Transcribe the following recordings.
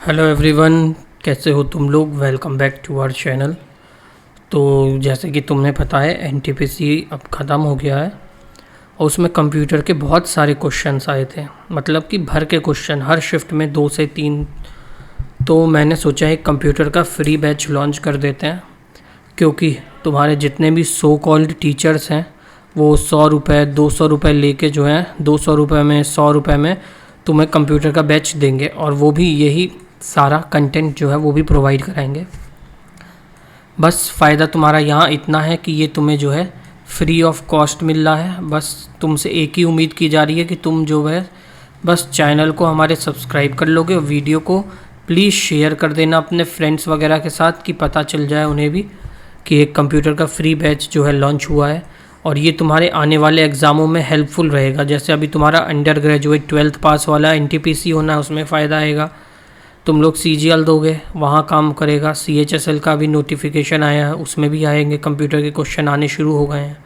Hello everyone, कैसे हो तुम लोग। Welcome back to our channel. तो जैसे कि तुम्हें पता है एनटीपीसी अब ख़त्म हो गया है और उसमें कंप्यूटर के बहुत सारे क्वेश्चंस आए थे, मतलब कि भर के क्वेश्चन हर शिफ्ट में 2 से 3। तो मैंने सोचा है कंप्यूटर का फ्री बैच लॉन्च कर देते हैं, क्योंकि तुम्हारे जितने भी सो कॉल्ड टीचर्स हैं वो 100 रुपये 200 रुपये लेके जो है 200 रुपये में 100 रुपये में तुम्हें कंप्यूटर का बैच देंगे, और वो भी यही सारा कंटेंट जो है वो भी प्रोवाइड कराएंगे। बस फ़ायदा तुम्हारा यहाँ इतना है कि ये तुम्हें जो है फ्री ऑफ कॉस्ट मिल रहा है। बस तुमसे एक ही उम्मीद की जा रही है कि तुम जो है बस चैनल को हमारे सब्सक्राइब कर लोगे और वीडियो को प्लीज़ शेयर कर देना अपने फ्रेंड्स वगैरह के साथ, कि पता चल जाए उन्हें भी कि एक कंप्यूटर का फ्री बैच जो है लॉन्च हुआ है और ये तुम्हारे आने वाले एग्ज़ामों में हेल्पफुल रहेगा। जैसे अभी तुम्हारा अंडर ग्रेजुएट 12th पास वाला एनटीपीसी होना है, उसमें फ़ायदा आएगा। तुम लोग सीजीएल दोगे, वहाँ काम करेगा। सीएचएसएल का भी नोटिफिकेशन आया है, उसमें भी आएंगे, कंप्यूटर के क्वेश्चन आने शुरू हो गए हैं।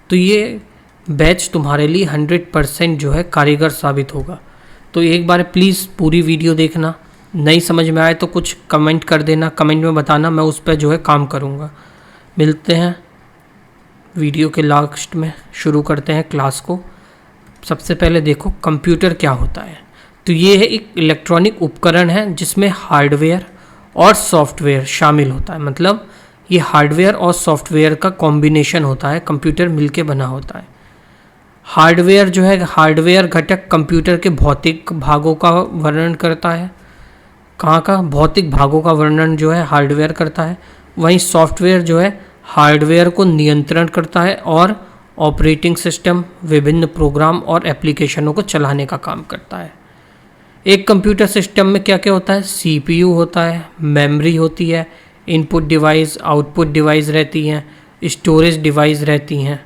तो ये बैच तुम्हारे लिए 100% जो है कारीगर साबित होगा। तो एक बार प्लीज़ पूरी वीडियो देखना। नहीं समझ में आए तो कुछ कमेंट कर देना, कमेंट में बताना, मैं उस पर जो है काम करूँगा। मिलते हैं वीडियो के लास्ट में। शुरू करते हैं क्लास को। सबसे पहले देखो कंप्यूटर क्या होता है। तो ये है एक इलेक्ट्रॉनिक उपकरण है जिसमें हार्डवेयर और सॉफ्टवेयर शामिल होता है। मतलब ये हार्डवेयर और सॉफ्टवेयर का कॉम्बिनेशन होता है, कंप्यूटर मिलके बना होता है। हार्डवेयर जो है, हार्डवेयर घटक कंप्यूटर के भौतिक भागों का वर्णन करता है। कहाँ का भौतिक भागों का वर्णन जो है हार्डवेयर करता है। वहीं सॉफ्टवेयर जो है हार्डवेयर को नियंत्रण करता है और ऑपरेटिंग सिस्टम, विभिन्न प्रोग्राम और एप्लीकेशनों को चलाने का काम करता है। एक कंप्यूटर सिस्टम में क्या क्या होता है? सीपीयू होता है, मेमोरी होती है, इनपुट डिवाइस आउटपुट डिवाइस रहती हैं, स्टोरेज डिवाइस रहती हैं।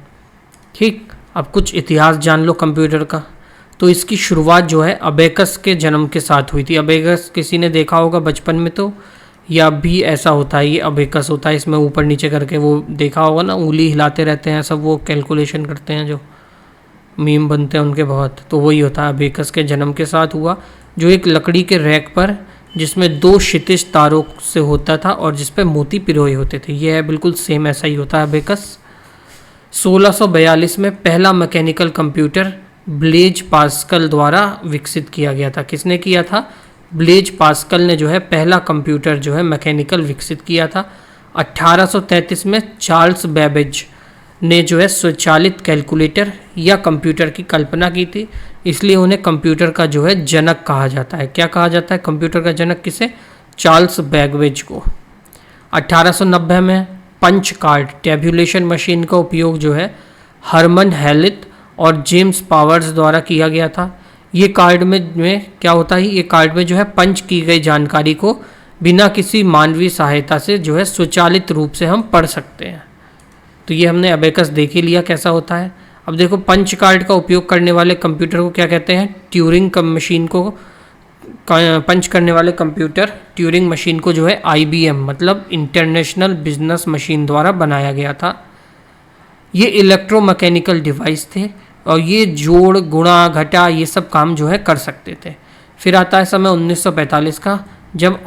ठीक, अब कुछ इतिहास जान लो कंप्यूटर का। तो इसकी शुरुआत जो है अबेकस के जन्म के साथ हुई थी। अबेकस किसी ने देखा होगा बचपन में, तो या अब भी ऐसा होता है, ये अबेकस होता है। इसमें ऊपर नीचे करके वो देखा होगा ना, उंगली हिलाते रहते हैं सब, वो कैलकुलेशन करते हैं, जो मीम बनते हैं उनके बहुत। तो वही होता है, अबेकस के जन्म के साथ हुआ, जो एक लकड़ी के रैक पर जिसमें 2 क्षितिज तारों से होता था और जिस पे मोती पिरोए होते थे। यह है बिल्कुल सेम ऐसा ही होता है अबेकस। 1642 में पहला मैकेनिकल कंप्यूटर ब्लेज पास्कल द्वारा विकसित किया गया था। किसने किया था? ब्लेज पास्कल ने जो है पहला कंप्यूटर जो है मैकेनिकल विकसित किया था। 1833 में चार्ल्स बेबेज ने जो है स्वचालित कैलकुलेटर या कंप्यूटर की कल्पना की थी, इसलिए उन्हें कंप्यूटर का जो है जनक कहा जाता है। क्या कहा जाता है कंप्यूटर का जनक? किसे? चार्ल्स बेबेज को। 1890 में पंच कार्ड टैब्यूलेशन मशीन का उपयोग जो है हरमन हेलित और जेम्स पावर्स द्वारा किया गया था। ये कार्ड में क्या होता है? ये कार्ड में जो है पंच की गई जानकारी को बिना किसी मानवीय सहायता से जो है स्वचालित रूप से हम पढ़ सकते हैं। तो ये हमने अबेकस देख ही लिया कैसा होता है। अब देखो पंच कार्ड का उपयोग करने वाले कंप्यूटर को क्या कहते हैं? ट्यूरिंग मशीन को पंच करने वाले कंप्यूटर, ट्यूरिंग मशीन को जो है IBM मतलब इंटरनेशनल बिजनेस मशीन द्वारा बनाया गया था। ये इलेक्ट्रोमैकेनिकल डिवाइस थे और ये जोड़, गुणा, घटा ये सब काम जो है कर सकते थे। फिर आता है समय 1945 का, जब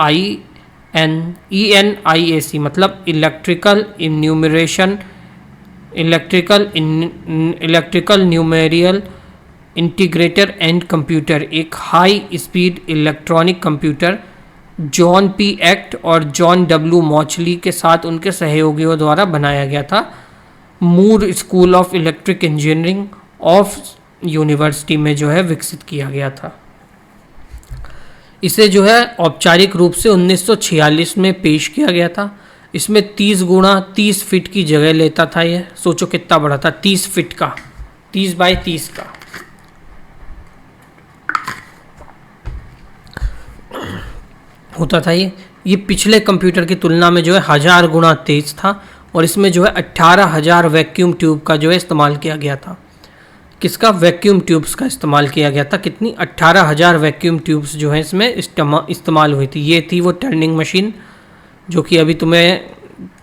ENIAC मतलब electrical numerical integrator and computer, एक high speed electronic computer John P. Eckert और जॉन W. मॉचली के साथ उनके सहयोगियों द्वारा बनाया गया था। Moore school of electric engineering of university में जो है विकसित किया गया था। इसे जो है औपचारिक रूप से 1946 में पेश किया गया था। इसमें 30 गुणा 30 फीट की जगह लेता था। ये सोचो कितना बड़ा था, 30 फीट का, 30 बाय 30 का होता था। ये पिछले कंप्यूटर की तुलना में जो है 1000 गुणा तेज था और इसमें जो है 18,000 वैक्यूम ट्यूब का जो है इस्तेमाल किया गया था। किसका? वैक्यूम ट्यूब्स का इस्तेमाल किया गया था। कितनी? 18,000 वैक्यूम ट्यूब्स जो है इसमें इस्तेमाल हुई थी। ये थी वो टर्निंग मशीन जो कि अभी तुम्हें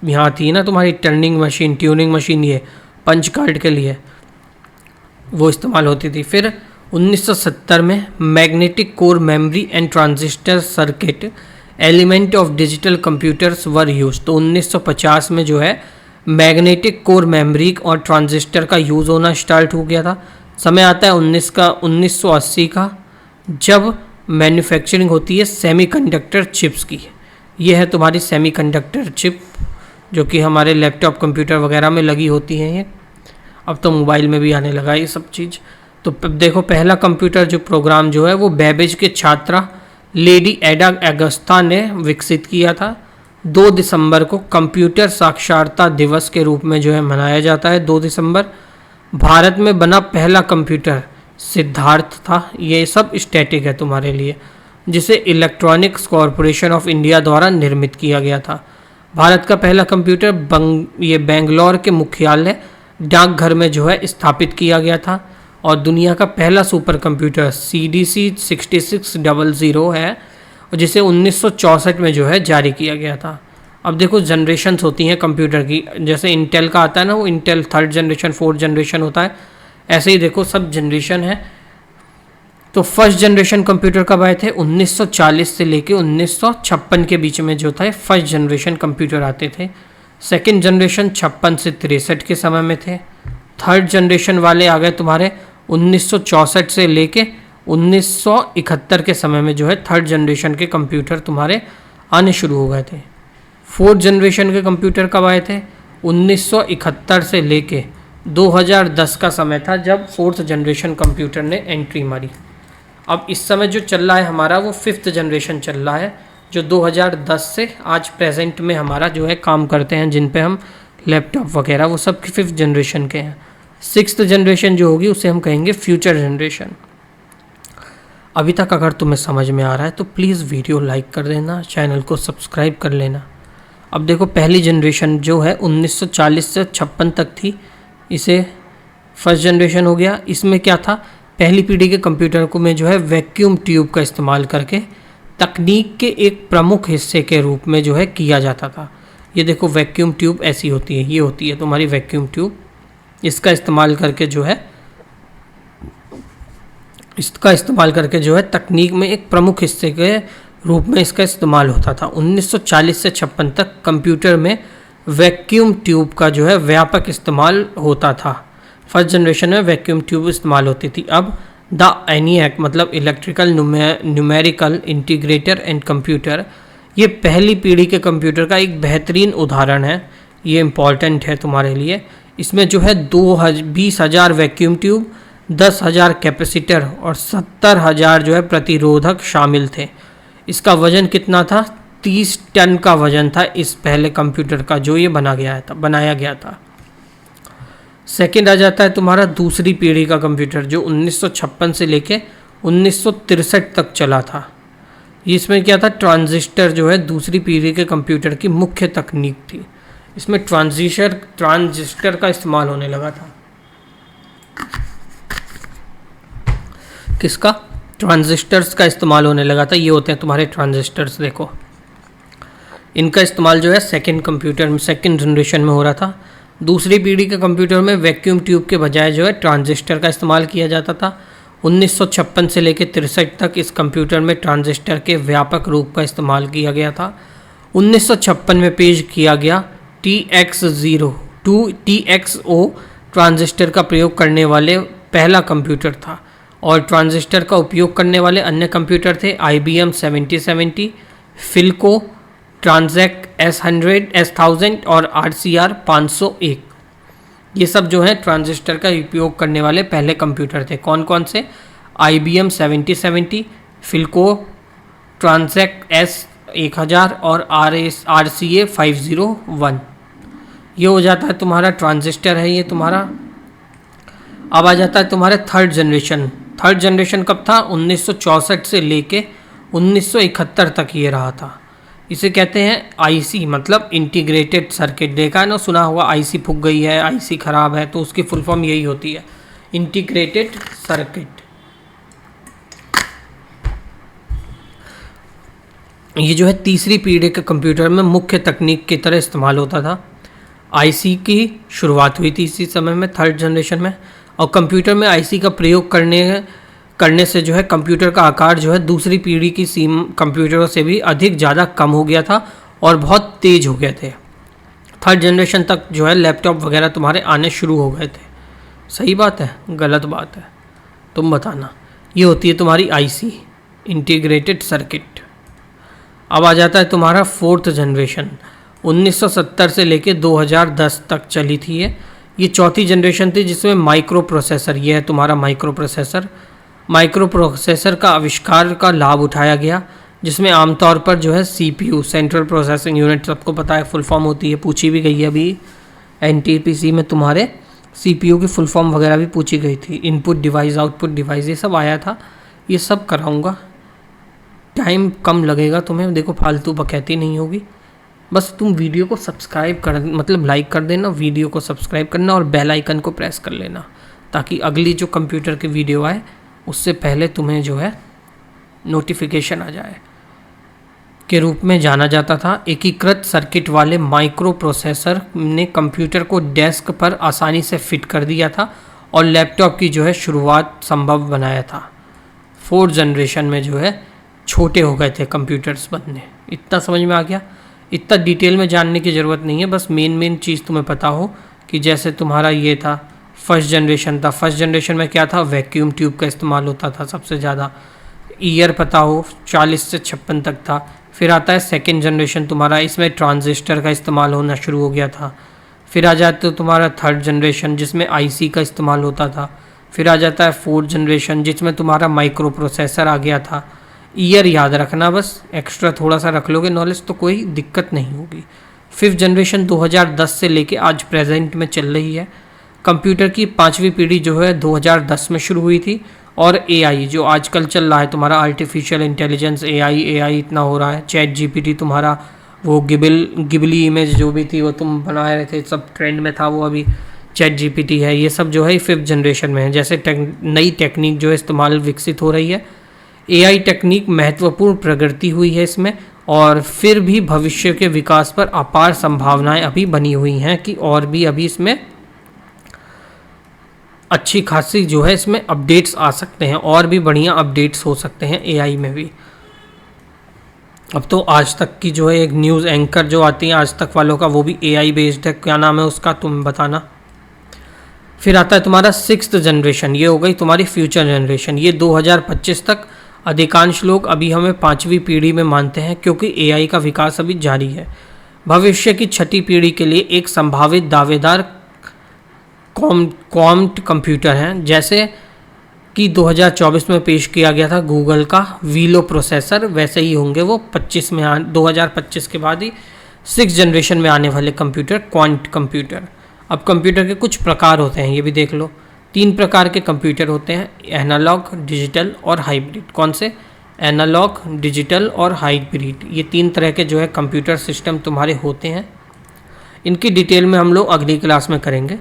यहाँ थी ना, तुम्हारी टर्निंग मशीन, ट्यूनिंग मशीन, ये पंच कार्ड के लिए वो इस्तेमाल होती थी। फिर 1970 में magnetic core memory and transistor circuit element of digital computers were use. तो 1950 में जो है मैग्नेटिक कोर मेमोरी और ट्रांजिस्टर का यूज़ होना स्टार्ट हो गया था। समय आता है 1980 का, जब मैन्युफैक्चरिंग होती है सेमीकंडक्टर चिप्स की। ये है तुम्हारी सेमीकंडक्टर चिप, जो कि हमारे लैपटॉप कंप्यूटर वगैरह में लगी होती हैं। ये अब तो मोबाइल में भी आने लगा ये सब चीज़। तो देखो, पहला कंप्यूटर जो प्रोग्राम जो है वो बेबेज के छात्रा लेडी एडा अगस्ता ने विकसित किया था। 2 दिसंबर को कंप्यूटर साक्षरता दिवस के रूप में जो है मनाया जाता है। 2 दिसंबर भारत में बना पहला कंप्यूटर सिद्धार्थ था। ये सब स्टैटिक है तुम्हारे लिए, जिसे इलेक्ट्रॉनिक्स कॉरपोरेशन ऑफ इंडिया द्वारा निर्मित किया गया था। भारत का पहला कंप्यूटर बेंगलोर के मुख्यालय डाकघर में जो है स्थापित किया गया था। और दुनिया का पहला सुपर कंप्यूटर CDC 6600 है, जिसे 1964 में जो है जारी किया गया था। अब देखो, जनरेशन्स होती हैं कंप्यूटर की। जैसे इंटेल का आता है ना, वो Intel 3rd generation 4th generation होता है, ऐसे ही देखो सब जनरेशन है। तो फर्स्ट जनरेशन कंप्यूटर कब आए थे? 1940 से लेके 1956 के बीच में जो था फर्स्ट जनरेशन कंप्यूटर आते थे। सेकेंड जनरेशन 56 से 63 के समय में थे। थर्ड जनरेशन वाले आ गए तुम्हारे 1964 से लेके 1971 के समय में जो है थर्ड जनरेशन के कंप्यूटर तुम्हारे आने शुरू हो गए थे। फोर्थ जनरेशन के कंप्यूटर कब आए थे? 1971 से लेके 2010 का समय था, जब फोर्थ जनरेशन कंप्यूटर ने एंट्री मारी। अब इस समय जो चल रहा है हमारा, वो फिफ्थ जनरेशन चल रहा है, जो 2010 से आज प्रेजेंट में हमारा जो है काम करते हैं, जिन पे हम लैपटॉप वगैरह, वो सब फिफ्थ जनरेशन के हैं। सिक्स्थ जनरेशन जो होगी उसे हम कहेंगे फ्यूचर जनरेशन। अभी तक अगर तुम्हें समझ में आ रहा है तो प्लीज़ वीडियो लाइक कर देना, चैनल को सब्सक्राइब कर लेना। अब देखो, पहली जनरेशन जो है 1940 से 56 तक थी, इसे फर्स्ट जनरेशन हो गया। इसमें क्या था? पहली पीढ़ी के कंप्यूटर को में जो है वैक्यूम ट्यूब का इस्तेमाल करके तकनीक के एक प्रमुख हिस्से के रूप में जो है किया जाता था। ये देखो, वैक्यूम ट्यूब ऐसी होती है, ये होती है तुम्हारी वैक्यूम ट्यूब। इसका इस्तेमाल करके जो है तकनीक में एक प्रमुख हिस्से के रूप में इसका इस्तेमाल होता था। 1940 से 56 तक कंप्यूटर में वैक्यूम ट्यूब का जो है व्यापक इस्तेमाल होता था। फर्स्ट जनरेशन में वैक्यूम ट्यूब इस्तेमाल होती थी। अब द ENIAC मतलब electrical numerical integrator and computer, ये पहली पीढ़ी के कंप्यूटर का एक बेहतरीन उदाहरण है। ये इम्पॉर्टेंट है तुम्हारे लिए। इसमें जो है 20,000 वैक्यूम ट्यूब, 10,000 कैपेसिटर और 70,000 जो है प्रतिरोधक शामिल थे। इसका वजन कितना था? 30 टन का वजन था इस पहले कंप्यूटर का, जो ये बनाया गया था। सेकंड आ जाता है तुम्हारा दूसरी पीढ़ी का कंप्यूटर, जो 1956 से लेके 1963 तक चला था। इसमें क्या था? ट्रांजिस्टर जो है दूसरी पीढ़ी के कंप्यूटर की मुख्य तकनीक थी। इसमें ट्रांजिस्टर का इस्तेमाल होने लगा था। किसका? ट्रांजिस्टर्स का इस्तेमाल होने लगा था। ये होते हैं तुम्हारे ट्रांजिस्टर्स। देखो, इनका इस्तेमाल जो है सेकंड जनरेशन में हो रहा था। दूसरी पीढ़ी के कंप्यूटर में वैक्यूम ट्यूब के बजाय जो है ट्रांजिस्टर का इस्तेमाल किया जाता था। 1956 से लेकर 63 तक इस कंप्यूटर में ट्रांजिस्टर के व्यापक रूप का इस्तेमाल किया गया था। 1956 में पेश किया गया TXO ट्रांजिस्टर का प्रयोग करने वाले पहला कंप्यूटर था, और ट्रांजिस्टर का उपयोग करने वाले अन्य कंप्यूटर थे IBM 7070, फिल्को, ट्रांजैक्ट S1000 और RCR 501। ये सब जो है ट्रांजिस्टर का उपयोग करने वाले पहले कंप्यूटर थे। कौन कौन से? IBM 7070, फिल्को, ट्रांजैक्ट S1000 और RCA 501। ये हो जाता है तुम्हारा ट्रांजिस्टर है ये तुम्हारा। अब आ जाता है तुम्हारे थर्ड जनरेशन। थर्ड जनरेशन कब था? 1964 से लेके 1971 तक ये रहा था। इसे कहते हैं IC मतलब इंटीग्रेटेड सर्किट। देखा है ना, सुना हुआ IC फूक गई है, IC खराब है, तो उसकी फुल फॉर्म यही होती है, इंटीग्रेटेड सर्किट। ये जो है तीसरी पीढ़ी के कंप्यूटर में मुख्य तकनीक की तरह इस्तेमाल होता था। IC की शुरुआत हुई थी इसी समय में, थर्ड जनरेशन में, और कंप्यूटर में IC का प्रयोग करने से जो है कंप्यूटर का आकार जो है दूसरी पीढ़ी की सीम कंप्यूटरों से भी अधिक ज़्यादा कम हो गया था और बहुत तेज़ हो गए थे। थर्ड जनरेशन तक जो है लैपटॉप वगैरह तुम्हारे आने शुरू हो गए थे। सही बात है, गलत बात है, तुम बताना। ये होती है तुम्हारी आईसी, इंटीग्रेटेड सर्किट। अब आ जाता है तुम्हारा फोर्थ जनरेशन। 1970 से लेके 2010 तक चली थी ये चौथी जनरेशन थी जिसमें माइक्रो प्रोसेसर, ये है तुम्हारा माइक्रो प्रोसेसर। माइक्रो प्रोसेसर का आविष्कार का लाभ उठाया गया, जिसमें आमतौर पर जो है सीपीयू, सेंट्रल प्रोसेसिंग यूनिट, सबको पता है फुल फॉर्म होती है, पूछी भी गई है अभी एनटीपीसी में तुम्हारे। सीपीयू की फुल फॉर्म वगैरह भी पूछी गई थी। इनपुट डिवाइस, आउटपुट डिवाइस, ये सब आया था। ये सब कराऊंगा, टाइम कम लगेगा तुम्हें, देखो फालतू बकैती नहीं होगी। बस तुम वीडियो को सब्सक्राइब कर, मतलब लाइक कर देना, वीडियो को सब्सक्राइब करना और बेल आइकन को प्रेस कर लेना, ताकि अगली जो कंप्यूटर की वीडियो आए उससे पहले तुम्हें जो है नोटिफिकेशन आ जाए। के रूप में जाना जाता था। एकीकृत सर्किट वाले माइक्रो प्रोसेसर ने कंप्यूटर को डेस्क पर आसानी से फिट कर दिया था और लैपटॉप की जो है शुरुआत संभव बनाया था। फोर्थ जनरेशन में जो है छोटे हो गए थे कंप्यूटर्स बनने। इतना समझ में आ गया? इतना डिटेल में जानने की ज़रूरत नहीं है, बस मेन चीज़ तुम्हें पता हो कि जैसे तुम्हारा ये था फर्स्ट जनरेशन था। फर्स्ट जनरेशन में क्या था, वैक्यूम ट्यूब का इस्तेमाल होता था सबसे ज़्यादा। ईयर पता हो 40 से 56 तक था। फिर आता है सेकेंड जनरेशन तुम्हारा, इसमें ट्रांजिस्टर का इस्तेमाल होना शुरू हो गया था। फिर आ जाते हो तुम्हारा थर्ड जनरेशन जिसमें आईसी का इस्तेमाल होता था। फिर आ जाता है फोर्थ जनरेशन जिसमें तुम्हारा माइक्रो प्रोसेसर आ गया था। ईयर याद रखना, बस एक्स्ट्रा थोड़ा सा रख लोगे नॉलेज तो कोई दिक्कत नहीं होगी। फिफ्थ जनरेशन 2010 से लेके आज प्रेजेंट में चल रही है। कंप्यूटर की पांचवी पीढ़ी जो है 2010 में शुरू हुई थी। और एआई जो आजकल चल रहा है तुम्हारा आर्टिफिशियल इंटेलिजेंस, एआई इतना हो रहा है। चैट जीपीटी तुम्हारा, वो गिबली इमेज जो भी थी वो तुम बना रहे थे, सब ट्रेंड में था, वो अभी चैट जीपीटी है। ये सब जो है फिफ्थ जनरेशन में है। जैसे नई टेक्निक जो है इस्तेमाल विकसित हो रही है। एआई टेक्निक महत्वपूर्ण प्रगति हुई है इसमें, और फिर भी भविष्य के विकास पर अपार संभावनाएं अभी बनी हुई हैं कि और भी अभी इसमें अच्छी खासी जो है इसमें अपडेट्स आ सकते हैं, और भी बढ़िया अपडेट्स हो सकते हैं एआई में भी। अब तो आज तक की जो है एक न्यूज़ एंकर जो आती है आज तक वालों का, वो भी एआई बेस्ड है। क्या नाम है उसका तुम बताना। फिर आता है तुम्हारा सिक्स्थ जनरेशन, ये हो गई तुम्हारी फ्यूचर जनरेशन। ये 2025 तक अधिकांश लोग अभी हमें पांचवी पीढ़ी में मानते हैं, क्योंकि एआई का विकास अभी जारी है। भविष्य की छठी पीढ़ी के लिए एक संभावित दावेदार क्वांट कंप्यूटर हैं, जैसे कि 2024 में पेश किया गया था गूगल का वीलो प्रोसेसर, वैसे ही होंगे वो 2025 के बाद ही सिक्स जनरेशन में आने वाले कंप्यूटर क्वांट कंप्यूटर। अब कंप्यूटर के कुछ प्रकार होते हैं, ये भी देख लो। 3 प्रकार के कंप्यूटर होते हैं, एनालॉग, डिजिटल और हाइब्रिड। कौन से? एनालॉग, डिजिटल और हाइब्रिड। ये 3 तरह के जो है कंप्यूटर सिस्टम तुम्हारे होते हैं। इनकी डिटेल में हम लोग अगली क्लास में करेंगे।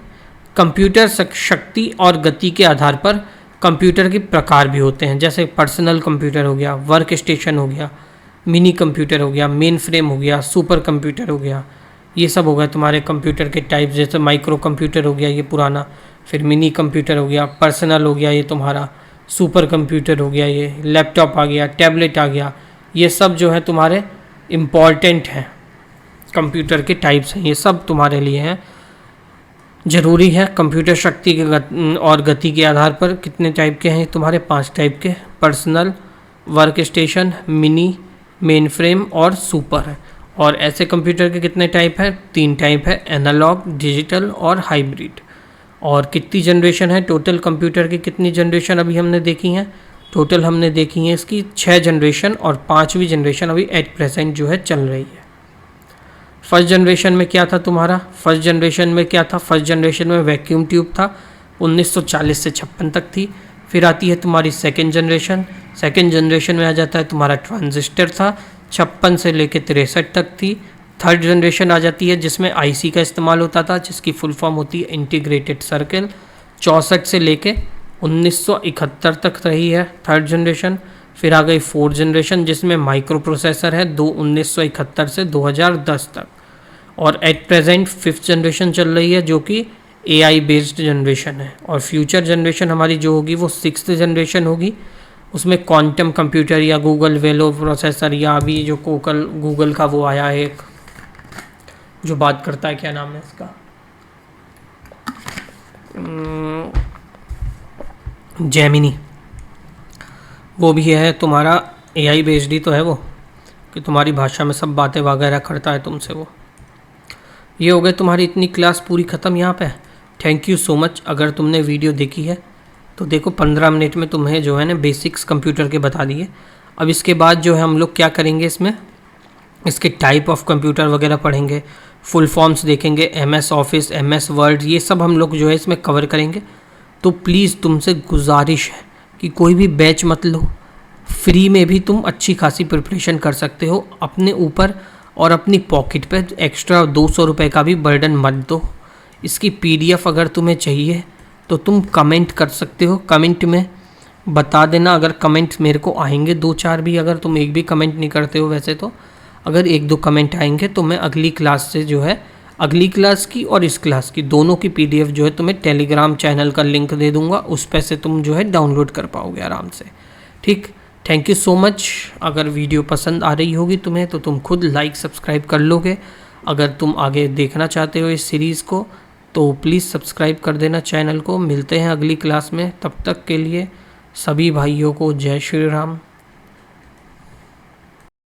कंप्यूटर शक्ति और गति के आधार पर कंप्यूटर के प्रकार भी होते हैं, जैसे पर्सनल कंप्यूटर हो गया, वर्क स्टेशन हो गया, मिनी कंप्यूटर हो गया, मेन फ्रेम हो गया, सुपर कंप्यूटर हो गया। ये सब हो गए तुम्हारे कंप्यूटर के टाइप। जैसे माइक्रो कंप्यूटर हो गया ये पुराना, फिर मिनी कंप्यूटर हो गया, पर्सनल हो गया ये तुम्हारा, सुपर कंप्यूटर हो गया ये, लैपटॉप आ गया, टैबलेट आ गया। ये सब जो है तुम्हारे इम्पॉर्टेंट हैं, कंप्यूटर के टाइप्स हैं, ये सब तुम्हारे लिए हैं, ज़रूरी है। कंप्यूटर शक्ति के और गति के आधार पर कितने टाइप के हैं तुम्हारे? 5 टाइप के, personal, work station, mini, main frame और सुपर है। और ऐसे कंप्यूटर के कितने टाइप हैं? 3 टाइप है, एनालॉग, डिजिटल और हाइब्रिड। और कितनी जनरेशन है टोटल कंप्यूटर की? कितनी जनरेशन अभी हमने देखी हैं? टोटल हमने देखी है इसकी 6 जनरेशन, और 5वीं जनरेशन अभी एट प्रेजेंट जो है चल रही है। फर्स्ट जनरेशन में क्या था तुम्हारा? फर्स्ट जनरेशन में वैक्यूम ट्यूब था, 1940 से 56 तक थी। फिर आती है तुम्हारी सेकेंड जनरेशन में आ जाता है तुम्हारा ट्रांजिस्टर था, 56 से लेके 63 तक थी। थर्ड जनरेशन आ जाती है जिसमें आईसी का इस्तेमाल होता था, जिसकी फुल फॉर्म होती है इंटीग्रेटेड सर्किट, 64 से लेके 1971 तक रही है थर्ड जनरेशन। फिर आ गई फोर्थ जनरेशन जिसमें माइक्रो प्रोसेसर है 1971 से 2010 तक। और एट प्रेजेंट फिफ्थ जनरेशन चल रही है जो कि AI बेस्ड जनरेशन है, और फ्यूचर जनरेशन हमारी जो होगी वो 6th जनरेशन होगी। उसमें क्वांटम कंप्यूटर या गूगल वेलो प्रोसेसर, या अभी जो गूगल का वो आया है एक जो बात करता है, क्या नाम है इसका, जेमिनी, वो भी है तुम्हारा AI बेस्ड ही तो है वो, कि तुम्हारी भाषा में सब बातें वगैरह करता है तुमसे वो। ये हो गए तुम्हारी इतनी क्लास पूरी ख़त्म यहाँ पे। Thank you so much. अगर तुमने वीडियो देखी है तो देखो 15 मिनट में तुम्हें जो है ना बेसिक्स कंप्यूटर के बता दिए। अब इसके बाद जो है हम लोग क्या करेंगे, इसमें इसके टाइप ऑफ कंप्यूटर वगैरह पढ़ेंगे, फुल फॉर्म्स देखेंगे, MS ऑफिस, MS वर्ड, ये सब हम लोग जो है इसमें कवर करेंगे। तो प्लीज़ तुमसे गुजारिश है कि कोई भी बैच मत लो, फ्री में भी तुम अच्छी खासी प्रिपरेशन कर सकते हो अपने ऊपर, और अपनी पॉकेट पे एक्स्ट्रा 200 रुपये का भी बर्डन मत दो। इसकी PDF अगर तुम्हें चाहिए तो तुम कमेंट कर सकते हो, कमेंट में बता देना। अगर कमेंट मेरे को आएंगे 2-4 भी, अगर तुम एक भी कमेंट नहीं करते हो वैसे तो, अगर 1-2 कमेंट आएंगे तो मैं अगली क्लास से जो है, अगली क्लास की और इस क्लास की दोनों की PDF जो है तुम्हें टेलीग्राम चैनल का लिंक दे दूंगा, उस पर से तुम जो है डाउनलोड कर पाओगे आराम से। ठीक, थैंक यू सो मच। अगर वीडियो पसंद आ रही होगी तुम्हें तो तुम खुद लाइक सब्सक्राइब कर लोगे। अगर तुम आगे देखना चाहते हो इस सीरीज़ को तो प्लीज़ सब्सक्राइब कर देना चैनल को। मिलते हैं अगली क्लास में, तब तक के लिए सभी भाइयों को जय श्री राम।